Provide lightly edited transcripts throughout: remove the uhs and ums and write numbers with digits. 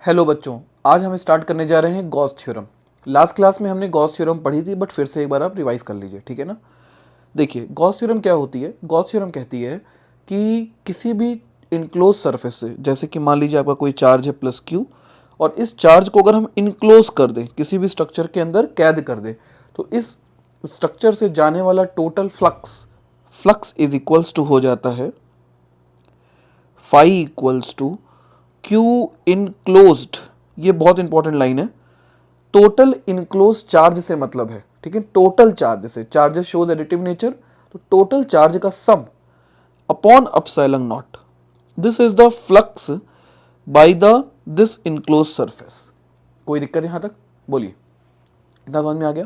Hello बच्चों, आज हम स्टार्ट करने जा रहे हैं गॉस थ्योरम। लास्ट क्लास में हमने गॉस थ्योरम पढ़ी थी, बट फिर से एक बार आप रिवाइज कर लीजिए, ठीक है ना। देखिए, गॉस थ्योरम क्या होती है। गॉस थ्योरम कहती है कि किसी भी इनक्लोज सरफेस से, जैसे कि मान लीजिए आपका कोई चार्ज है प्लस क्यू, और इस चार्ज को अगर हम इनक्लोज कर दें, किसी भी स्ट्रक्चर के अंदर कैद कर दें, तो इस स्ट्रक्चर से जाने वाला total flux flux is equals to हो जाता है phi equals to Q enclosed. ये बहुत इंपॉर्टेंट लाइन है। टोटल इनक्लोज चार्ज से मतलब है, ठीक है। टोटल चार्ज से, चार्जेस शोज एडिटिव नेचर, तो टोटल चार्ज का sum upon epsilon naught, this is the flux by the this enclose surface. कोई दिक्कत यहां तक? बोलिए, इतना समझ में आ गया?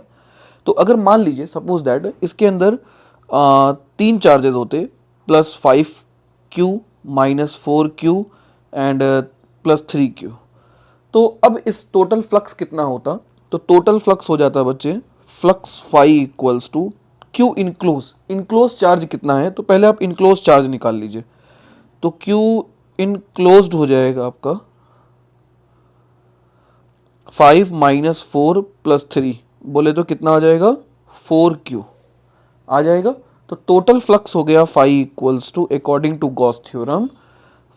तो अगर मान लीजिए सपोज दैट इसके अंदर तीन चार्जेस होते, +5Q -4Q एंड +3Q, तो अब इस टोटल फ्लक्स कितना होता? तो टोटल फ्लक्स हो जाता बच्चे, flux phi equals to Q enclose. Enclose charge कितना है, तो पहले आप इनक्लोज चार्ज निकाल लीजिए। तो क्यू इनक्लोज्ड हो जाएगा आपका 5 -4 +3, बोले तो कितना आ जाएगा? 4Q आ जाएगा। तो टोटल फ्लक्स हो गया phi equals to, according to Gauss theorem,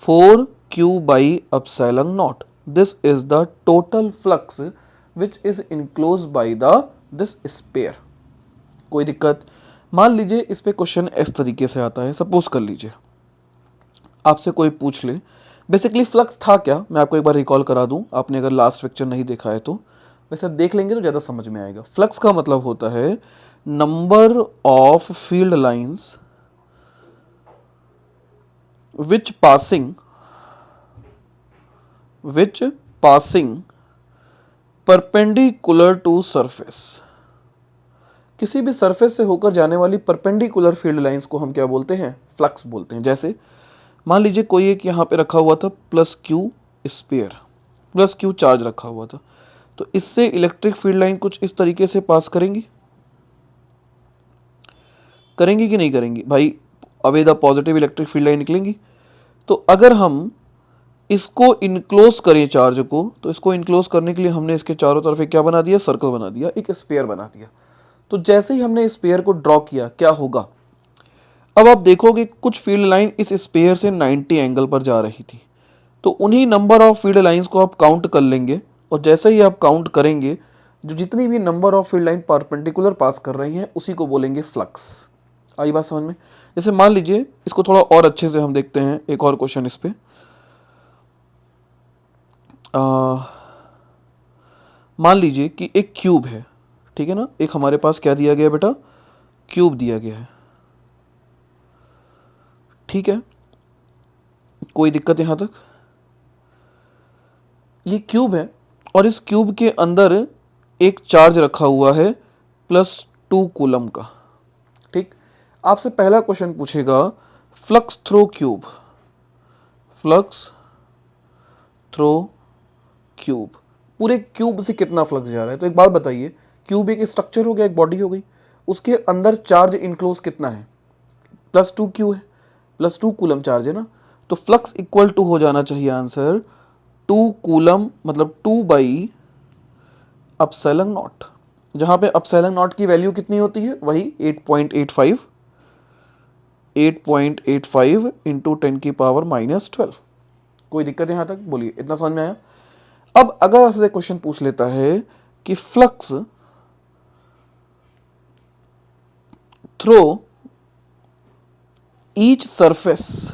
4Q by epsilon naught. This is the total flux which is enclose by the this sphere. कोई दिक्कत? मान लीजिए इस पे क्वेश्चन इस तरीके से आता है। सपोज कर लीजिए आपसे कोई पूछ ले, बेसिकली फ्लक्स था क्या, मैं आपको एक बार रिकॉल करा दूं, आपने अगर लास्ट लेक्चर नहीं देखा है तो। वैसे देख लेंगे तो ज़्यादा समझ में आएगा। फ्लक्स का मतलब होता है number of field lines which passing perpendicular to surface। किसी भी सरफेस से होकर जाने वाली परपेंडिकुलर फील्ड लाइंस को हम क्या बोलते हैं? फ्लक्स बोलते हैं। जैसे मान लीजिए कोई एक यहाँ पे रखा हुआ था +Q स्पेयर, +Q चार्ज रखा हुआ था, तो इससे इलेक्ट्रिक फील्ड लाइन कुछ इस तरीके से पास करेंगी कि नहीं करेंगी भाई? Away the positive electric field line निकलेंगी। तो अगर हम इसको इनक्लोज करें चार्ज को, तो इसको इनक्लोज करने के लिए हमने इसके चारों तरफ एक क्या बना दिया? सर्कल बना दिया, एक स्पेयर बना दिया। तो जैसे ही हमने स्पेयर को ड्रॉ किया, क्या होगा? अब आप देखोगे कुछ फील्ड लाइन इस स्पेयर से 90 एंगल पर जा रही थी, तो उन्हीं नंबर ऑफ फील्ड लाइंस को आप काउंट कर लेंगे, और जैसे ही आप काउंट करेंगे, जो जितनी भी number of field line perpendicular pass कर रही हैं, उसी को बोलेंगे फ्लक्स। आई बात समझ में? जैसे मान लीजिए, इसको थोड़ा और अच्छे से हम देखते हैं, एक और क्वेश्चन इस पे। मान लीजिए कि एक क्यूब है, ठीक है ना। एक हमारे पास क्या दिया गया बेटा? क्यूब दिया गया है, ठीक है। कोई दिक्कत यहां तक? ये क्यूब है, और इस क्यूब के अंदर एक चार्ज रखा हुआ है +2 कूलम का, ठीक। आपसे पहला क्वेश्चन पूछेगा flux throw cube, flux throw cube, पूरे क्यूब से कितना फ्लक्स जा रहा है? तो एक बात बताइए, क्यूब एक स्ट्रक्चर हो गया, एक बॉडी हो गई, उसके अंदर चार्ज इनक्लोज कितना है? +2Q है, +2 कूलम चार्ज है ना। तो फ्लक्स इक्वल टू हो जाना चाहिए आंसर 2 कूलम, मतलब 2 बाई अपसाइलन नॉट, जहां पे अपसाइलन नॉट की वैल्यू कितनी होती है? वही 8.85 इंटू 10⁻⁻12। कोई दिक्कत यहां तक? बोलिए, इतना समझ में आया? अब अगर आपसे क्वेश्चन पूछ लेता है कि फ्लक्स थ्रो ईच सरफेस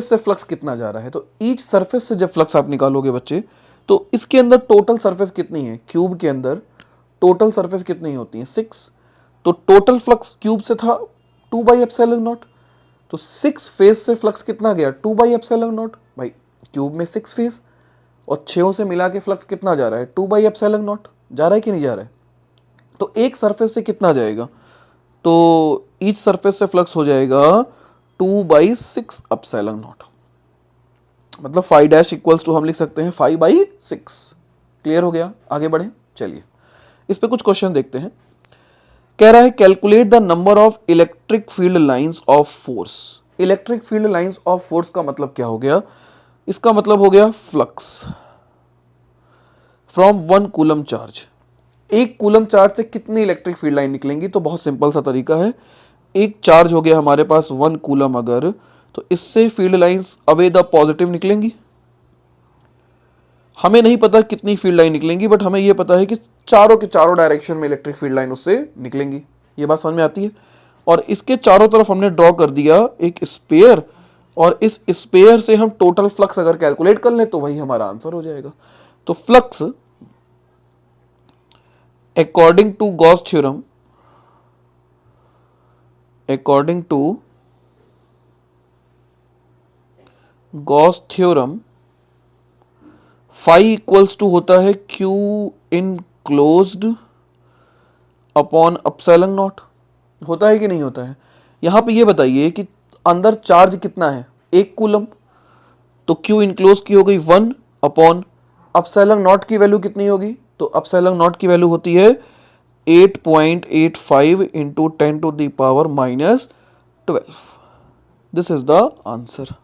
से फ्लक्स कितना जा रहा है, तो ईच सरफेस से जब फ्लक्स आप निकालोगे बच्चे, तो इसके अंदर टोटल सरफेस कितनी है? क्यूब के अंदर टोटल सरफेस कितनी होती है? 6। तो टोटल फ्लक्स क्यूब से था 2/ε0, तो 6 फेस से फ्लक्स कितना गया? 2/ε0। भाई क्यूब में 6 फेस, और 6 से मिला के फ्लक्स कितना जा रहा है? 2/ε0 जा रहा है कि नहीं जा रहा है? तो एक सरफेस से कितना जाएगा? तो ईच सरफेस से फ्लक्स हो जाएगा 2/6 ε0, मतलब 5 डैश इक्वल्स टू हम लिख सकते हैं 5/6। क्लियर हो गया? आगे बढ़े, चलिए इस पे कुछ क्वेश्चन देखते हैं। कह रहा है calculate the number of electric field lines of force. Electric field lines of force का मतलब क्या हो गया? इसका मतलब हो गया flux from 1 coulomb charge. 1 coulomb charge से कितनी इलेक्ट्रिक फील्ड लाइन निकलेंगी? तो बहुत सिंपल सा तरीका है, एक चार्ज हो गया हमारे पास 1 कूलम अगर, तो इससे field lines away the positive निकलेंगी। हमें नहीं पता कितनी फील्ड लाइन निकलेंगी, बट हमें यह पता है कि चारों के चारों डायरेक्शन में इलेक्ट्रिक फील्ड लाइन उससे निकलेंगी। ये बात समझ में आती है। और इसके चारों तरफ हमने ड्रॉ कर दिया एक स्पेयर, और इस स्पेयर से हम टोटल फ्लक्स अगर कैलकुलेट कर लें तो वही हमारा आंसर हो जाएगा। तो flux according to Gauss theorem, according to Gauss theorem, phi equals to होता है Q enclosed upon epsilon naught. होता है कि नहीं होता है? यहां पे ये बताइए कि अंदर चार्ज कितना है, 1 कूलम, तो क्यू इनक्लोज की हो गई 1 अपॉन अपसाइलन नॉट की वैल्यू कितनी होगी? तो अपसाइलन नॉट की वैल्यू होती है 8.85 into 10 to the power minus 12। This is the answer.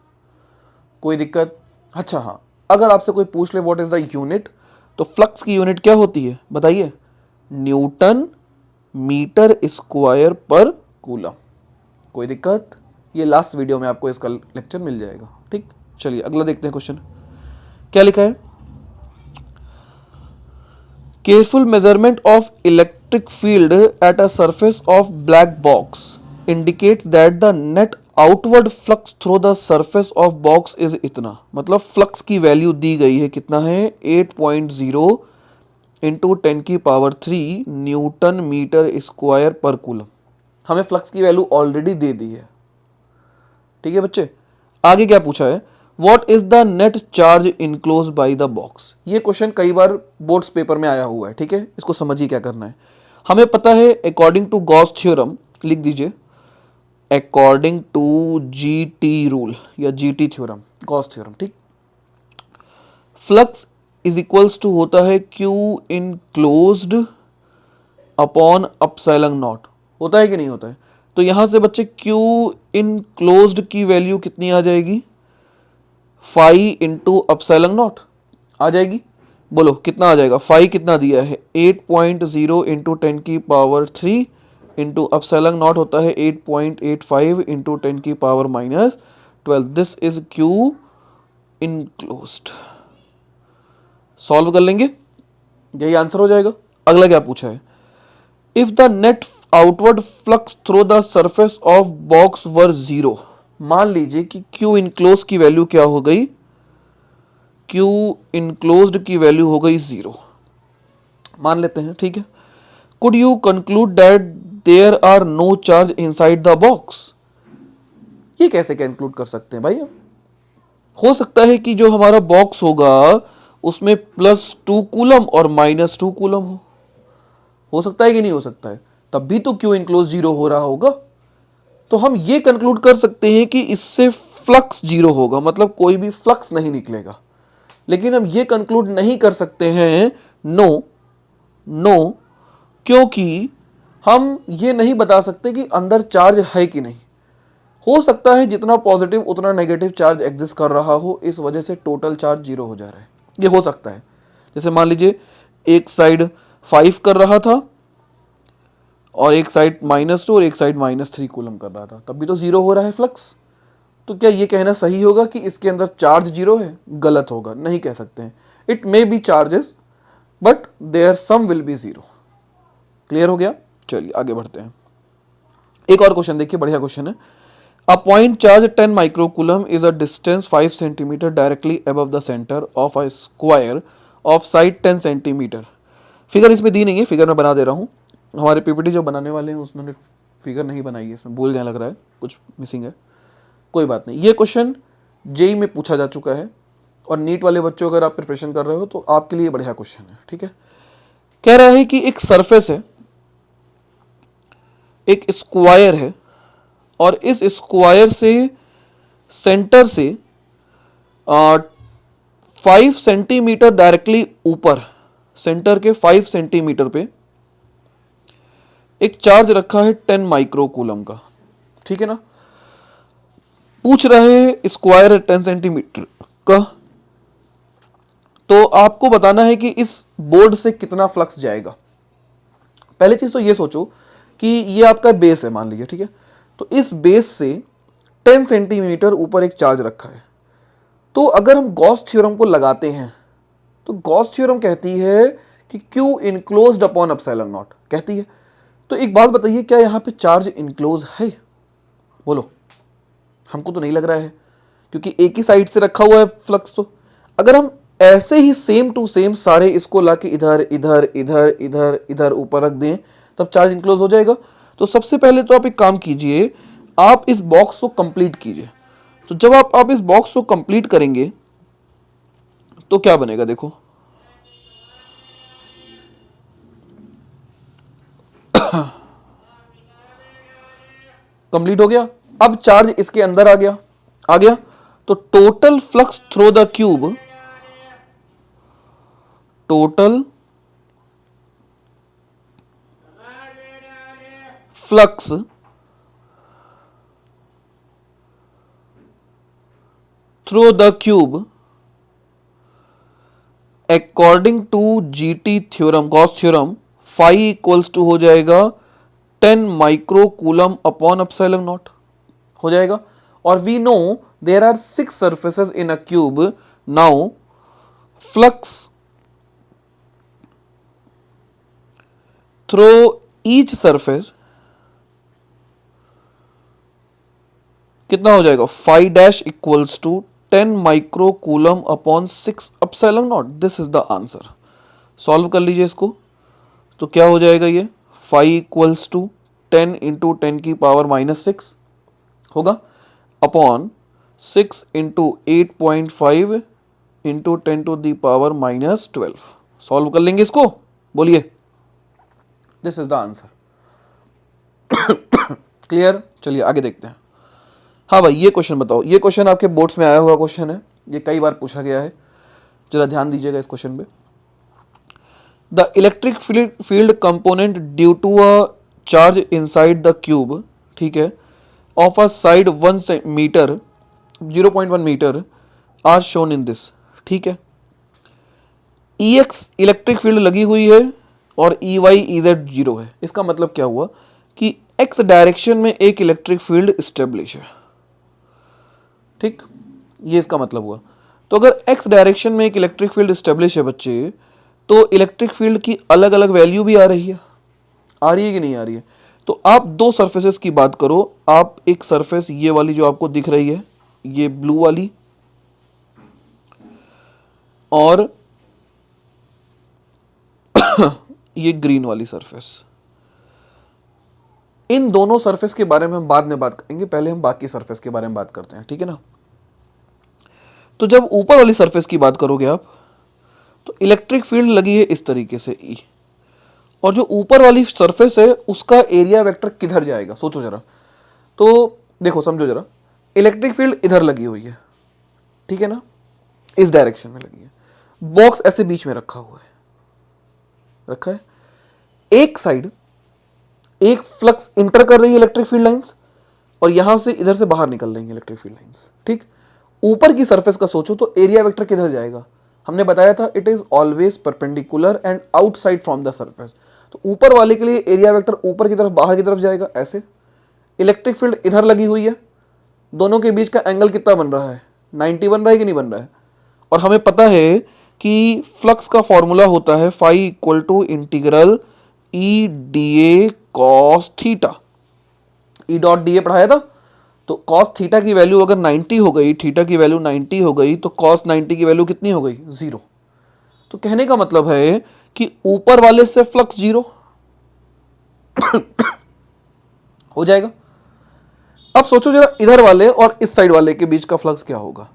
कोई दिक्कत? अच्छा हाँ, अगर आपसे कोई पूछ ले व्हाट इज द यूनिट, तो फ्लक्स की यूनिट क्या होती है बताइए? न्यूटन मीटर स्क्वायर पर कूलम। कोई दिक्कत? ये लास्ट वीडियो में आपको इसका लेक्चर मिल जाएगा। ठीक, चलिए अगला देखते हैं क्वेश्चन। क्या लिखा है? Careful measurement of electric field at a surface of black box indicates that the net outward flux through the surface of box is इतना। मतलब फ्लक्स की वैल्यू दी गई है, कितना है? 8.0 इंटू 10 की पावर 3 न्यूटन मीटर स्क्वायर पर कूलम। हमें फ्लक्स की वैल्यू ऑलरेडी दे दी है। ठीक है बच्चे, आगे क्या पूछा है? What is the net charge enclose by the box. ये क्वेश्चन कई बार बोर्ड्स पेपर में आया हुआ है। ठीक है, इसको समझिए क्या करना है। हमें पता है अकॉर्डिंग टू गॉस थ्योरम, लिख दीजिए अकॉर्डिंग टू जीटी रूल या जीटी थ्योरम, गॉस थ्योरम। ठीक, फ्लक्स इज इक्वल्स टू होता है Q enclosed upon epsilon naught. होता है कि नहीं होता है? तो यहां से बच्चे क्यू इन क्लोज्ड की वैल्यू कितनी आ जाएगी? 5 इंटू अपसाइलन नॉट आ जाएगी। बोलो कितना आ जाएगा? 5 कितना दिया है? 8.0 इंटू 10 की पावर 3 इंटू अपसाइलन नॉट होता है 8.85 इंटू 10 की power minus 12। This is Q enclosed. Solve कर लेंगे, यही आंसर हो जाएगा। अगला क्या पूछा है? If the net outward flux through the surface of box were 0। मान लीजिए कि क्यू इनक्लोज की वैल्यू क्या हो गई? क्यू इनक्लोज्ड की वैल्यू हो गई 0, मान लेते हैं। ठीक है, could you conclude that there are no charge inside the box. ये कैसे कंक्लूड कर सकते हैं भाई? हो सकता है कि जो हमारा बॉक्स होगा उसमें +2 कूलम और -2 कूलम हो सकता है कि नहीं हो सकता है? तब भी तो क्यू इनक्लोज 0 हो रहा होगा। तो हम ये कंक्लूड कर सकते हैं कि इससे फ्लक्स 0 होगा, मतलब कोई भी फ्लक्स नहीं निकलेगा। लेकिन हम ये कंक्लूड नहीं कर सकते हैं, नो, क्योंकि हम ये नहीं बता सकते कि अंदर चार्ज है कि नहीं। हो सकता है जितना पॉजिटिव उतना नेगेटिव चार्ज एग्जिस्ट कर रहा हो, इस वजह से टोटल चार्ज 0 हो जा रहा है। ये हो सकता है। जैसे मान लीजिए एक साइड 5 कर रहा था और एक साइड -2 और एक साइड -3 कूलम कर रहा था, तब भी तो 0 हो रहा है फ्लक्स। तो क्या ये कहना सही होगा कि इसके अंदर चार्ज 0 है? गलत होगा, नहीं कह सकते हैं। It may be charges but there sum will be 0। Clear हो गया? चलिए आगे बढ़ते हैं। एक और क्वेश्चन देखिए, बढ़िया क्वेश्चन है। A point charge 10 microcoulomb is a distance 5 centimeter directly above the center of a square of side 10 centimeter। Figure इसमें दी नहीं है, फिगर मैं बना दे रहा हूँ। हमारे पीपीटी जो बनाने वाले हैं उसमें फिगर नहीं बनाई है, इसमें भूल जाने लग रहा है, कुछ मिसिंग है। कोई बात नहीं, ये क्वेश्चन जेई में पूछा जा चुका है और नीट वाले बच्चों अगर आप प्रिपरेशन कर रहे हो तो आपके लिए बढ़िया क्वेश्चन है। ठीक है, कह रहा है कि एक सरफेस है, एक स्क्वायर है, और इस स्क्वायर से सेंटर से 5 सेंटीमीटर डायरेक्टली ऊपर, सेंटर के 5 सेंटीमीटर पे एक चार्ज रखा है 10 माइक्रोकूलम का। ठीक है ना? पूछ रहे हैं स्क्वायर है 10 सेंटीमीटर का, तो आपको बताना है कि इस बोर्ड से कितना फ्लक्स जाएगा। पहली चीज तो ये सोचो कि ये आपका बेस है मान लीजिए, ठीक है, तो इस बेस से 10 सेंटीमीटर ऊपर एक चार्ज रखा है। तो अगर हम गॉस थ्योरम को लगाते हैं तो गॉस थ्योरम कहती है कि Q enclosed upon epsilon not कहती है। तो एक बात बताइए, क्या यहां पे चार्ज इनक्लोज है? बोलो। हमको तो नहीं लग रहा है, क्योंकि एक ही साइड से रखा हुआ है फ्लक्स। तो अगर हम ऐसे ही सेम टू सेम सारे इसको लाके इधर इधर इधर इधर इधर ऊपर रख दें, तब चार्ज इनक्लोज हो जाएगा। तो सबसे पहले तो आप एक काम कीजिए, आप इस बॉक्स को कंप्लीट कीजिए। तो जब आप इस बॉक्स को कंप्लीट करेंगे तो क्या बनेगा, देखो। कंप्लीट हो गया। अब चार्ज इसके अंदर आ गया। तो total flux through the cube, total flux through the cube according to GT theorem, Gauss theorem, phi equals to हो जाएगा 10 micro coulomb upon epsilon naught हो जाएगा। और we know there are 6 surfaces in a cube. Now flux through each surface कितना हो जाएगा, phi dash equals to 10 micro coulomb upon 6 epsilon naught. This is the answer. Solve कर लीजिए इसको। तो क्या हो जाएगा, ये फाई इक्वल्स टू 10 इंटू 10 की पावर -6 होगा upon 6 into 8.5 into 10 to the power -12। Solve कर लेंगे इसको, बोलिए। This is the answer. Clear? चलिए आगे देखते हैं। हाँ भाई, ये क्वेश्चन बताओ। ये क्वेश्चन आपके बोर्ड्स में आया हुआ क्वेश्चन है, ये कई बार पूछा गया है, जरा ध्यान दीजिएगा इस क्वेश्चन पे। The electric field component due to a charge inside the cube, ठीक है, of a side 1 metre 0.1 metre are shown in this, ठीक है। ई एक्स इलेक्ट्रिक फील्ड लगी हुई है और ई वाई ई जेड 0 है। इसका मतलब क्या हुआ कि एक्स डायरेक्शन में एक इलेक्ट्रिक फील्ड स्टेब्लिश है, ठीक, ये इसका मतलब हुआ। तो अगर एक्स डायरेक्शन में एक इलेक्ट्रिक फील्ड स्टेब्लिश है बच्चे, तो इलेक्ट्रिक फील्ड की अलग अलग वैल्यू भी आ रही है कि नहीं आ रही है? तो आप दो सरफेसेस की बात करो। आप एक सरफेस ये वाली जो आपको दिख रही है, ये ब्लू वाली, और ये ग्रीन वाली सरफेस, इन दोनों सरफेस के बारे में हम बाद में बात करेंगे, पहले हम बाकी सरफेस के बारे में बात करते हैं, ठीक है ना। तो जब ऊपर वाली सरफेस की बात करोगे आप, तो इलेक्ट्रिक फील्ड लगी है इस तरीके से ई, और जो ऊपर वाली सरफेस है उसका एरिया वेक्टर किधर जाएगा, सोचो जरा। तो देखो, समझो जरा, इलेक्ट्रिक फील्ड इधर लगी हुई है, ठीक है ना, इस डायरेक्शन में लगी है, बॉक्स ऐसे बीच में रखा हुआ है, रखा है, एक साइड एक फ्लक्स इंटर कर रही है इलेक्ट्रिक फील्ड लाइंस, और यहां से इधर से बाहर निकल रही है इलेक्ट्रिक फील्ड लाइंस, ठीक। ऊपर की सरफेस का सोचो तो एरिया वेक्टर किधर जाएगा? हमने बताया था it is always perpendicular and outside from the surface. तो ऊपर वाले के लिए एरिया वेक्टर ऊपर की तरफ, बाहर की तरफ जाएगा ऐसे। इलेक्ट्रिक फील्ड इधर लगी हुई है, दोनों के बीच का एंगल कितना बन रहा है, 90 बन रहा है कि नहीं बन रहा है? और हमें पता है कि फ्लक्स का फॉर्मूला होता है phi equal to integral E D A cos theta. E dot D A पढ़ाया था। तो कॉस थीटा की वैल्यू अगर 90 हो गई, थीटा की वैल्यू 90 हो गई, तो कॉस 90 की वैल्यू कितनी हो गई, 0। तो कहने का मतलब है कि ऊपर वाले से फ्लक्स 0 हो जाएगा। अब सोचो जरा, इधर वाले और इस साइड वाले के बीच का फ्लक्स क्या होगा?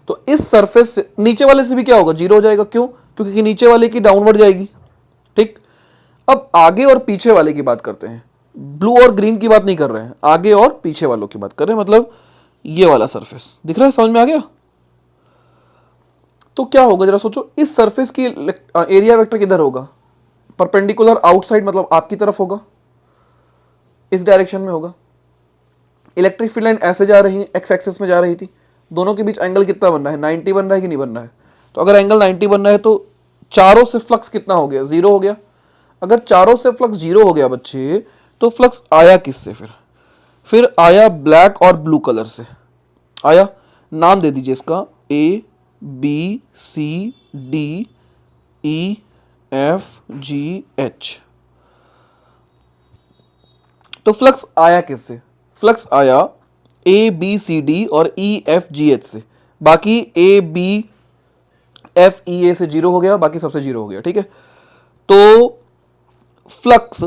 तो इस सरफेस से नीचे वाले से भी क्या होगा, 0 हो जाएगा। क्यों? क्योंकि नीचे वाले की डाउनवर्ड जाएगी, ठीक। अब आगे और पीछे वाले की बात करते हैं। ब्लू और ग्रीन की बात नहीं कर रहे हैं, आगे और पीछे वालों की बात कर रहे हैं। मतलब ये वाला सरफेस दिख रहा है, समझ में आ गया? तो क्या होगा जरा सोचो, इस सरफेस की एरिया वेक्टर किधर होगा? परपेंडिकुलर आउटसाइड, मतलब आपकी तरफ होगा, इस डायरेक्शन में होगा। इलेक्ट्रिक फील्ड लाइन ऐसे जा रही है, एक्स एक्सिस में जा रही थी, दोनों के बीच एंगल कितना बन रहा है, 90 बन रहा है कि नहीं बन रहा है? तो अगर एंगल 90 बनना है तो चारों से फ्लक्स कितना हो गया, जीरो हो गया। अगर चारों से फ्लक्स जीरो हो गया बच्चे, तो फ्लक्स आया किससे फिर आया ब्लैक और ब्लू कलर से आया। नाम दे दीजिए इसका, A B C D E F G H. तो फ्लक्स आया किससे, फ्लक्स आया ए बी सी डी और ई एफ जी एच से। बाकी ए बी एफ ई ए से जीरो हो गया, बाकी सबसे जीरो हो गया, ठीक है। तो flux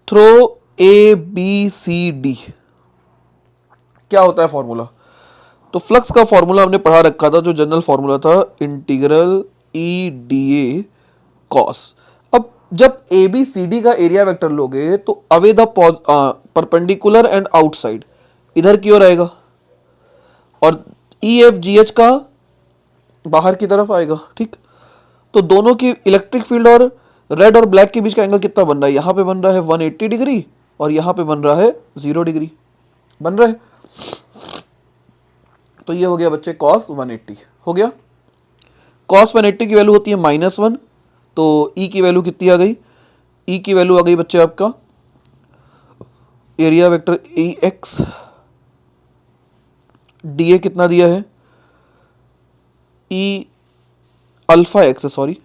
through A B C D क्या होता है फॉर्मूला। तो फ्लक्स का फॉर्मूला हमने पढ़ा रखा था, जो जनरल फॉर्मूला था, integral E D A cos. अब जब ए बी सी डी का एरिया वेक्टर लोगे तो away the perpendicular and outside इधर की ओर आएगा, और ई एफ जी एच का बाहर की तरफ आएगा, ठीक। तो दोनों की इलेक्ट्रिक फील्ड और रेड और ब्लैक के बीच का एंगल कितना बन रहा है, यहां पे बन रहा है 180 डिग्री और यहां पे बन रहा है 0 डिग्री बन रहा है। तो ये हो गया बच्चे cos 180 हो गया। cos 180 की वैल्यू होती है -1, तो E की वैल्यू कितनी आ गई, E की वैल्यू आ गई बच्चे आपका area vector E x, D A कितना दिया है, ई अल्फा एक्स, सॉरी,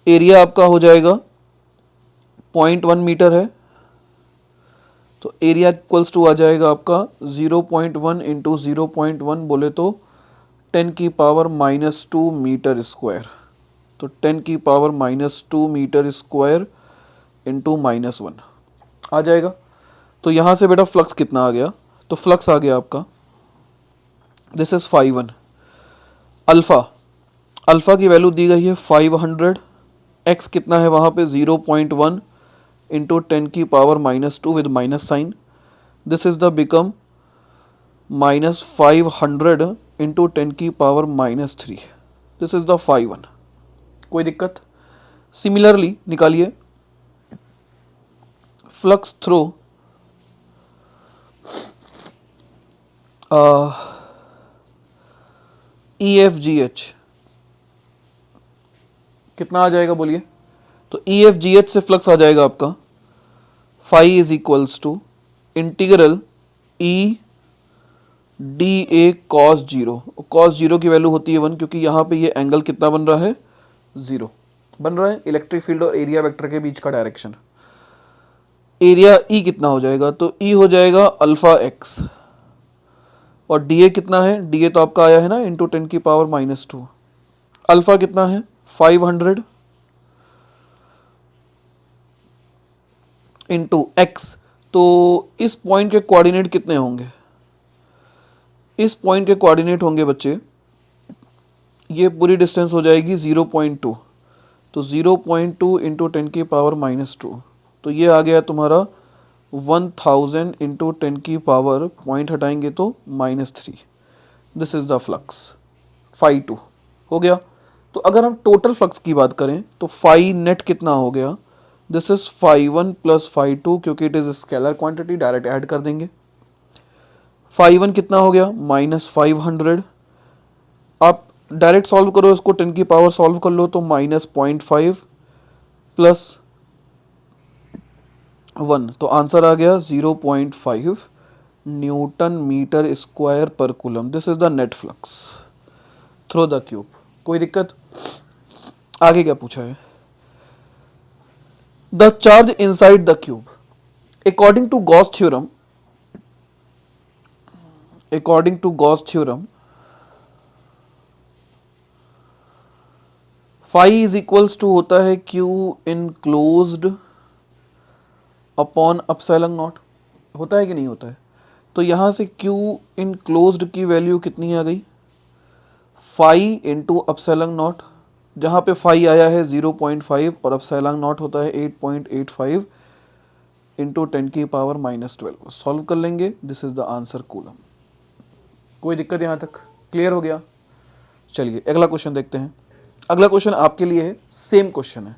एरिया आपका हो जाएगा 0.1 मीटर है, तो एरिया इक्वल्स टू आ जाएगा आपका 0.1 इंटू 0.1 बोले तो 10 की पावर -2 मीटर स्क्वायर। तो 10 की पावर -2 मीटर स्क्वायर इंटू -1 आ जाएगा। तो यहाँ से बेटा फ्लक्स कितना आ गया, तो फ्लक्स आ गया आपका, दिस इज 5 अल्फा, अल्फा की वैल्यू दी गई है 500, एक्स कितना है वहाँ पे 0.1 इंटू 10 की power -2 with minus sign, this is the become -500 into 10 की पावर -3, दिस इज द 5 कोई दिक्कत। सिमिलरली निकालिए flux through E F G H कितना आ जाएगा बोलिए। तो ई एफ जी एच से फ्लक्स आ जाएगा आपका phi is equals to integral E D A cos zero. Cos zero की वैल्यू होती है 1, क्योंकि यहाँ पे ये एंगल कितना बन रहा है, 0 बन रहा है, इलेक्ट्रिक फील्ड और एरिया वेक्टर के बीच का डायरेक्शन। एरिया ई कितना हो जाएगा, तो ई हो जाएगा अल्फा एक्स, और डी ए कितना है, डी ए तो आपका आया है ना इंटू 10 की पावर -2, अल्फा कितना है 500 इंटू एक्स। तो इस पॉइंट के कोऑर्डिनेट कितने होंगे, इस पॉइंट के कोऑर्डिनेट होंगे बच्चे, ये पूरी डिस्टेंस हो जाएगी 0.2, तो 0.2 इंटू 10 की पावर -2, तो ये आ गया तुम्हारा 1000 इंटू 10 की पावर, पॉइंट हटाएंगे तो -3, this is the flux phi 2 हो गया। तो अगर हम टोटल फ्लक्स की बात करें तो फाई नेट कितना हो गया, this is phi 1 plus phi 2, क्योंकि it is scalar quantity, direct add कर देंगे। फाई 1 कितना हो गया -500, आप डायरेक्ट सॉल्व करो इसको, 10 की पावर सॉल्व कर लो तो -0.5 प्लस 1, तो आंसर आ गया 0.5 न्यूटन मीटर स्क्वायर पर coulomb. This is the net flux through the cube. कोई दिक्कत। आगे क्या पूछा है, the charge inside the cube according to Gauss theorem, according to Gauss theorem phi is equals to होता है Q enclosed upon epsilon naught, होता है कि नहीं होता है। तो यहां से क्यू इनक्लोज्ड की वैल्यू कितनी आ गई, फाई इंटू अपसाइलन नॉट, जहां पे फाई आया है 0.5 और अपसाइलन नॉट होता है 8.85 इंटू 10 की पावर -12, सॉल्व कर लेंगे, this is the answer coulomb. कोई दिक्कत यहां तक क्लियर हो गया। चलिए अगला क्वेश्चन देखते हैं। अगला क्वेश्चन आपके लिए है, सेम क्वेश्चन है,